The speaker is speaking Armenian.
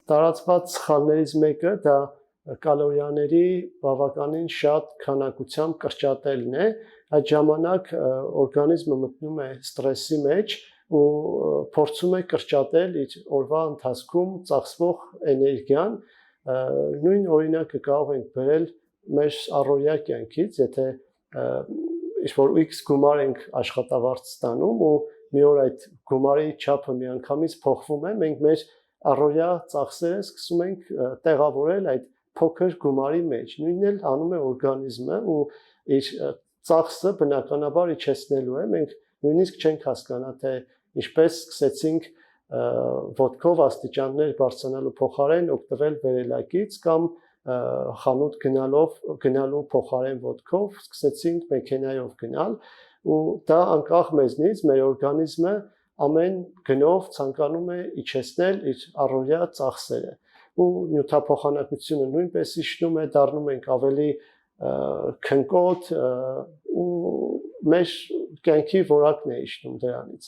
տարածված սխալներից մեկը դա կալորիաների բավականին շատ քանակությամբ կրճատելն է, այդ ժամանակ օրգանիզմը մտնում է ստրեսի մեջ ու փորձում է կրճատել իր օրվա ընթացքում ծախսվող էներգիան, նույն օրինակը կարող ենք բերել մեր առօրյա կյանքից, եթե ինչ-որ X գումար ենք աշխատավարձ ստանում ու մի օր այդ գումարի չափը միանգամից փոխվում է, մենք մեր առօրյա ծախսերը սկսում ենք տեղավորել այդ փոքր գումարի մեջ, նույնն էլ անում է օրգանիզմը ու իր ծախսը բնականաբար իջեցնելու է, մենք նույնիսկ չենք հասկանա, թե ինչպես սկսեցինք ոտքով աստիճաններ բարձրանալու փոխարեն օգտվել վերելակից կամ խանութ գնալու փոխարեն ոտքով սկսեցինք մեքենայով գնալ ու դա անկախ մեզնից մեր օրգանիզմը ամեն գնով ցանկանում է իջեցնել իր առօրյա ծախսերը ու նյութափոխանակությունը նույնպես իջնում է, դառնում ենք ավելի քնկոտ ու մեր կյանքի որակն է իջնում դրանից